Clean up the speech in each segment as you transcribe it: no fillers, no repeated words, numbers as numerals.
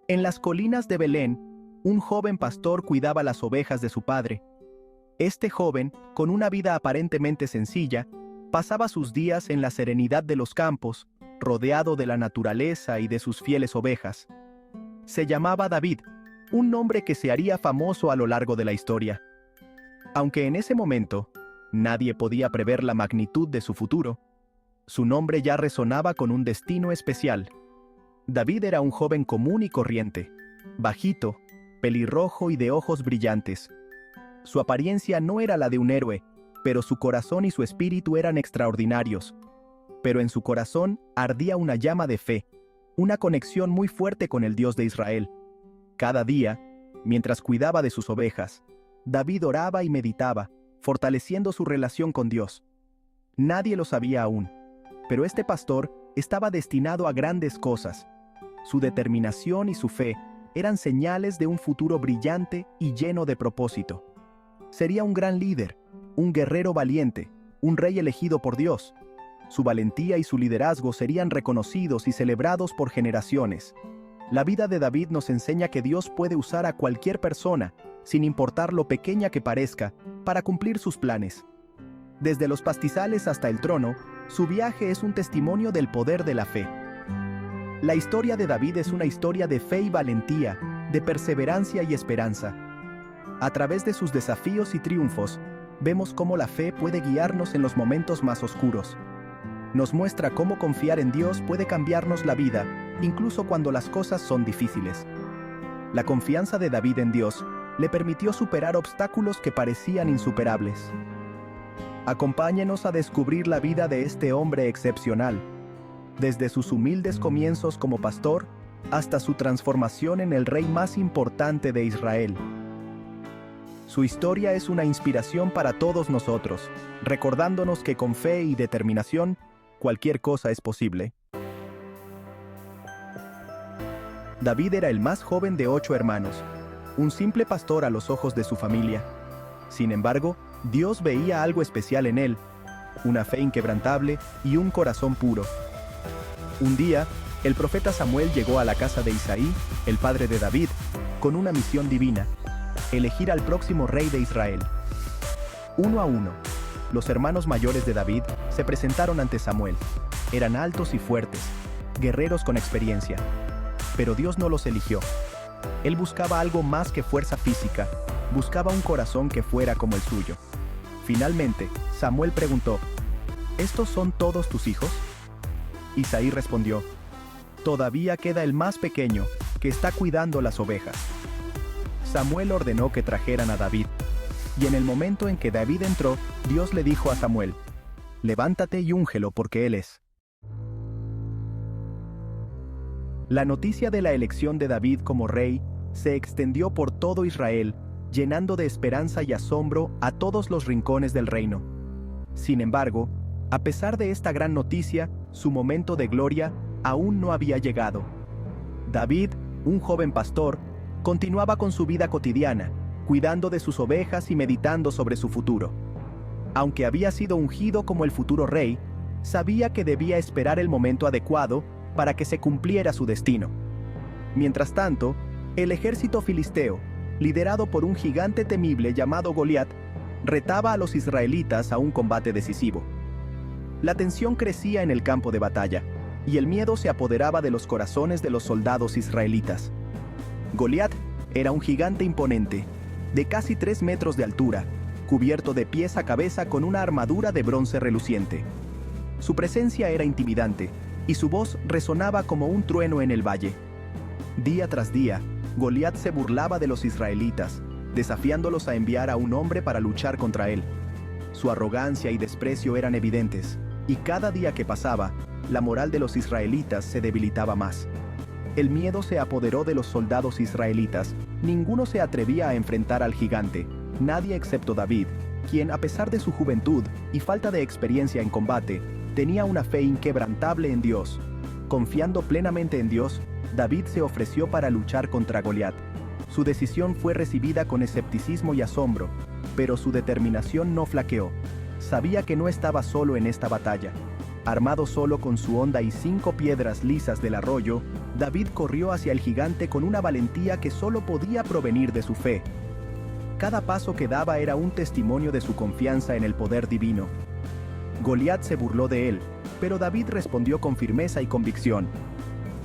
En las colinas de Belén, un joven pastor cuidaba las ovejas de su padre. Este joven, con una vida aparentemente sencilla, pasaba sus días en la serenidad de los campos, rodeado de la naturaleza y de sus fieles ovejas. Se llamaba David, un nombre que se haría famoso a lo largo de la historia. Aunque en ese momento, nadie podía prever la magnitud de su futuro, su nombre ya resonaba con un destino especial. David era un joven común y corriente, bajito, pelirrojo y de ojos brillantes. Su apariencia no era la de un héroe, pero su corazón y su espíritu eran extraordinarios. Pero en su corazón ardía una llama de fe, una conexión muy fuerte con el Dios de Israel. Cada día, mientras cuidaba de sus ovejas, David oraba y meditaba, fortaleciendo su relación con Dios. Nadie lo sabía aún, pero este pastor estaba destinado a grandes cosas. Su determinación y su fe eran señales de un futuro brillante y lleno de propósito. Sería un gran líder, un guerrero valiente, un rey elegido por Dios. Su valentía y su liderazgo serían reconocidos y celebrados por generaciones. La vida de David nos enseña que Dios puede usar a cualquier persona, sin importar lo pequeña que parezca, para cumplir sus planes. Desde los pastizales hasta el trono, su viaje es un testimonio del poder de la fe. La historia de David es una historia de fe y valentía, de perseverancia y esperanza. A través de sus desafíos y triunfos, vemos cómo la fe puede guiarnos en los momentos más oscuros. Nos muestra cómo confiar en Dios puede cambiarnos la vida, incluso cuando las cosas son difíciles. La confianza de David en Dios le permitió superar obstáculos que parecían insuperables. Acompáñenos a descubrir la vida de este hombre excepcional, desde sus humildes comienzos como pastor hasta su transformación en el rey más importante de Israel. Su historia es una inspiración para todos nosotros, recordándonos que con fe y determinación, cualquier cosa es posible. David era el más joven de 8 hermanos, un simple pastor a los ojos de su familia. Sin embargo, Dios veía algo especial en él, una fe inquebrantable y un corazón puro. Un día, el profeta Samuel llegó a la casa de Isaí, el padre de David, con una misión divina: elegir al próximo rey de Israel. Uno a uno, los hermanos mayores de David se presentaron ante Samuel. Eran altos y fuertes, guerreros con experiencia. Pero Dios no los eligió. Él buscaba algo más que fuerza física, buscaba un corazón que fuera como el suyo. Finalmente, Samuel preguntó: ¿estos son todos tus hijos? Isaí respondió: todavía queda el más pequeño, que está cuidando las ovejas. Samuel ordenó que trajeran a David. Y en el momento en que David entró, Dios le dijo a Samuel: levántate y úngelo porque él es. La noticia de la elección de David como rey se extendió por todo Israel, llenando de esperanza y asombro a todos los rincones del reino. Sin embargo, a pesar de esta gran noticia, su momento de gloria aún no había llegado. David, un joven pastor, continuaba con su vida cotidiana, cuidando de sus ovejas y meditando sobre su futuro. Aunque había sido ungido como el futuro rey, sabía que debía esperar el momento adecuado para que se cumpliera su destino. Mientras tanto, el ejército filisteo, liderado por un gigante temible llamado Goliat, retaba a los israelitas a un combate decisivo. La tensión crecía en el campo de batalla, y el miedo se apoderaba de los corazones de los soldados israelitas. Goliat era un gigante imponente, de casi 3 metros de altura, cubierto de pies a cabeza con una armadura de bronce reluciente. Su presencia era intimidante, y su voz resonaba como un trueno en el valle. Día tras día, Goliat se burlaba de los israelitas, desafiándolos a enviar a un hombre para luchar contra él. Su arrogancia y desprecio eran evidentes, y cada día que pasaba, la moral de los israelitas se debilitaba más. El miedo se apoderó de los soldados israelitas. Ninguno se atrevía a enfrentar al gigante, nadie excepto David, quien, a pesar de su juventud y falta de experiencia en combate, tenía una fe inquebrantable en Dios. Confiando plenamente en Dios, David se ofreció para luchar contra Goliat. Su decisión fue recibida con escepticismo y asombro, pero su determinación no flaqueó. Sabía que no estaba solo en esta batalla. Armado solo con su honda y 5 piedras lisas del arroyo, David corrió hacia el gigante con una valentía que solo podía provenir de su fe. Cada paso que daba era un testimonio de su confianza en el poder divino. Goliat se burló de él, pero David respondió con firmeza y convicción: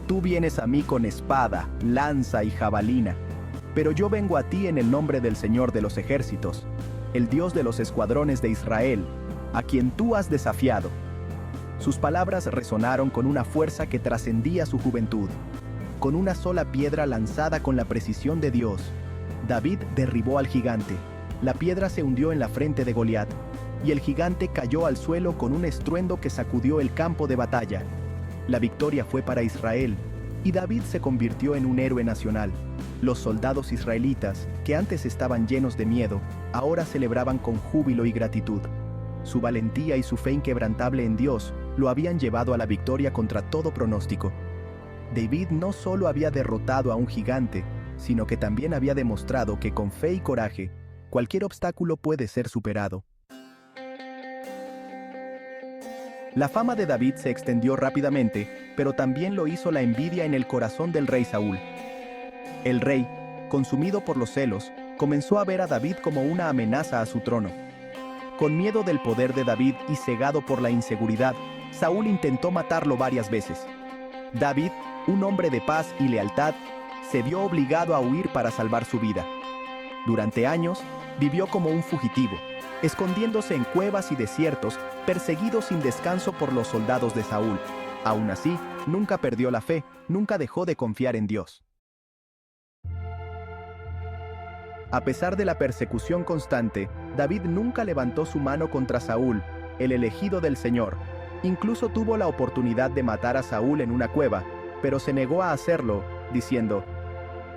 «Tú vienes a mí con espada, lanza y jabalina, pero yo vengo a ti en el nombre del Señor de los ejércitos, el Dios de los escuadrones de Israel, a quien tú has desafiado». Sus palabras resonaron con una fuerza que trascendía su juventud. Con una sola piedra lanzada con la precisión de Dios, David derribó al gigante. La piedra se hundió en la frente de Goliat, y el gigante cayó al suelo con un estruendo que sacudió el campo de batalla. La victoria fue para Israel, y David se convirtió en un héroe nacional. Los soldados israelitas, que antes estaban llenos de miedo, ahora celebraban con júbilo y gratitud. Su valentía y su fe inquebrantable en Dios lo habían llevado a la victoria contra todo pronóstico. David no solo había derrotado a un gigante, sino que también había demostrado que con fe y coraje, cualquier obstáculo puede ser superado. La fama de David se extendió rápidamente, pero también lo hizo la envidia en el corazón del rey Saúl. El rey, consumido por los celos, comenzó a ver a David como una amenaza a su trono. Con miedo del poder de David y cegado por la inseguridad, Saúl intentó matarlo varias veces. David, un hombre de paz y lealtad, se vio obligado a huir para salvar su vida. Durante años, vivió como un fugitivo, escondiéndose en cuevas y desiertos, perseguido sin descanso por los soldados de Saúl. Aún así, nunca perdió la fe, nunca dejó de confiar en Dios. A pesar de la persecución constante, David nunca levantó su mano contra Saúl, el elegido del Señor. Incluso tuvo la oportunidad de matar a Saúl en una cueva, pero se negó a hacerlo, diciendo: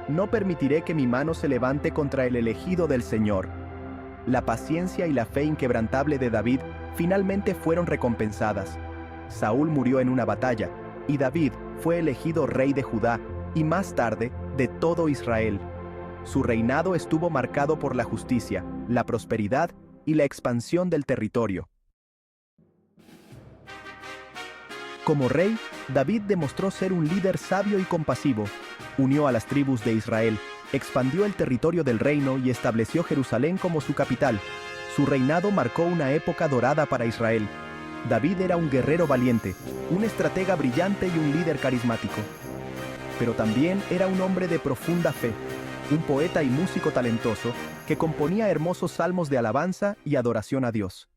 «No permitiré que mi mano se levante contra el elegido del Señor». La paciencia y la fe inquebrantable de David finalmente fueron recompensadas. Saúl murió en una batalla, y David fue elegido rey de Judá, y más tarde, de todo Israel. Su reinado estuvo marcado por la justicia, la prosperidad y la expansión del territorio. Como rey, David demostró ser un líder sabio y compasivo. Unió a las tribus de Israel, expandió el territorio del reino y estableció Jerusalén como su capital. Su reinado marcó una época dorada para Israel. David era un guerrero valiente, un estratega brillante y un líder carismático. Pero también era un hombre de profunda fe, un poeta y músico talentoso que componía hermosos salmos de alabanza y adoración a Dios.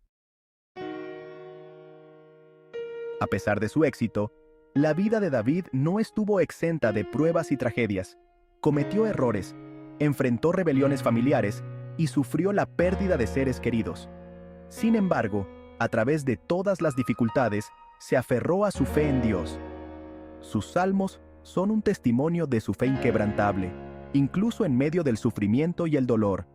A pesar de su éxito, la vida de David no estuvo exenta de pruebas y tragedias. Cometió errores, enfrentó rebeliones familiares y sufrió la pérdida de seres queridos. Sin embargo, a través de todas las dificultades, se aferró a su fe en Dios. Sus salmos son un testimonio de su fe inquebrantable, incluso en medio del sufrimiento y el dolor.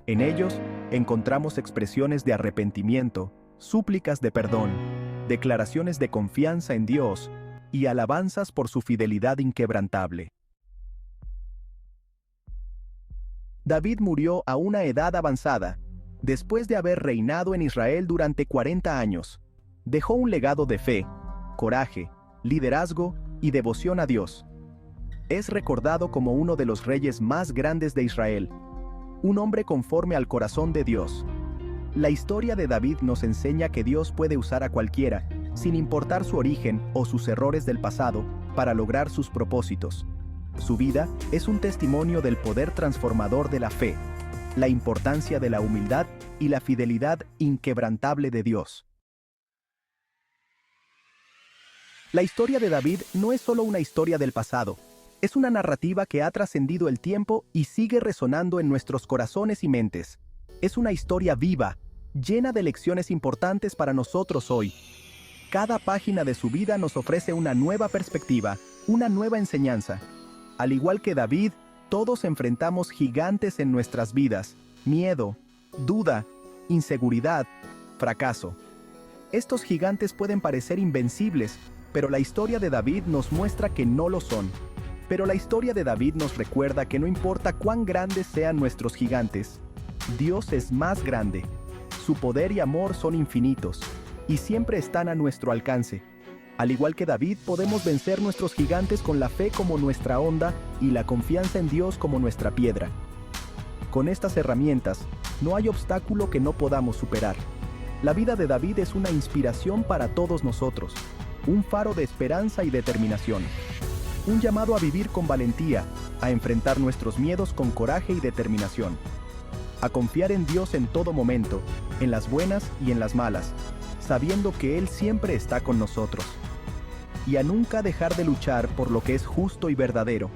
En ellos encontramos expresiones de arrepentimiento, súplicas de perdón, declaraciones de confianza en Dios y alabanzas por su fidelidad inquebrantable. David murió a una edad avanzada, después de haber reinado en Israel durante 40 años. Dejó un legado de fe, coraje, liderazgo y devoción a Dios. Es recordado como uno de los reyes más grandes de Israel, un hombre conforme al corazón de Dios. La historia de David nos enseña que Dios puede usar a cualquiera, sin importar su origen o sus errores del pasado, para lograr sus propósitos. Su vida es un testimonio del poder transformador de la fe, la importancia de la humildad y la fidelidad inquebrantable de Dios. La historia de David no es solo una historia del pasado, es una narrativa que ha trascendido el tiempo y sigue resonando en nuestros corazones y mentes. Es una historia viva, llena de lecciones importantes para nosotros hoy. Cada página de su vida nos ofrece una nueva perspectiva, una nueva enseñanza. Al igual que David, todos enfrentamos gigantes en nuestras vidas: miedo, duda, inseguridad, fracaso. Estos gigantes pueden parecer invencibles, pero la historia de David nos muestra que no lo son. Pero la historia de David nos recuerda que no importa cuán grandes sean nuestros gigantes, Dios es más grande. Su poder y amor son infinitos. y siempre están a nuestro alcance. Al igual que David, podemos vencer nuestros gigantes con la fe como nuestra honda y la confianza en Dios como nuestra piedra. Con estas herramientas, no hay obstáculo que no podamos superar. La vida de David es una inspiración para todos nosotros, un faro de esperanza y determinación. Un llamado a vivir con valentía, a enfrentar nuestros miedos con coraje y determinación. A confiar en Dios en todo momento, en las buenas y en las malas, sabiendo que Él siempre está con nosotros. Y a nunca dejar de luchar por lo que es justo y verdadero.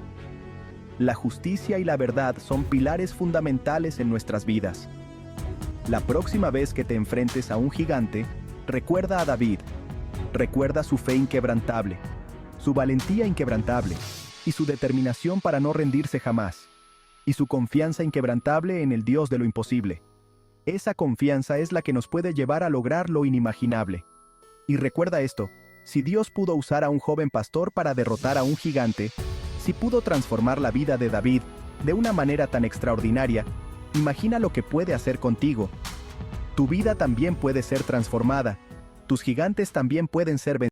La justicia y la verdad son pilares fundamentales en nuestras vidas. La próxima vez que te enfrentes a un gigante, recuerda a David. Recuerda su fe inquebrantable, su valentía inquebrantable y su determinación para no rendirse jamás, y su confianza inquebrantable en el Dios de lo imposible. Esa confianza es la que nos puede llevar a lograr lo inimaginable. Y recuerda esto, si Dios pudo usar a un joven pastor para derrotar a un gigante, si pudo transformar la vida de David de una manera tan extraordinaria, imagina lo que puede hacer contigo. Tu vida también puede ser transformada, tus gigantes también pueden ser vencidos.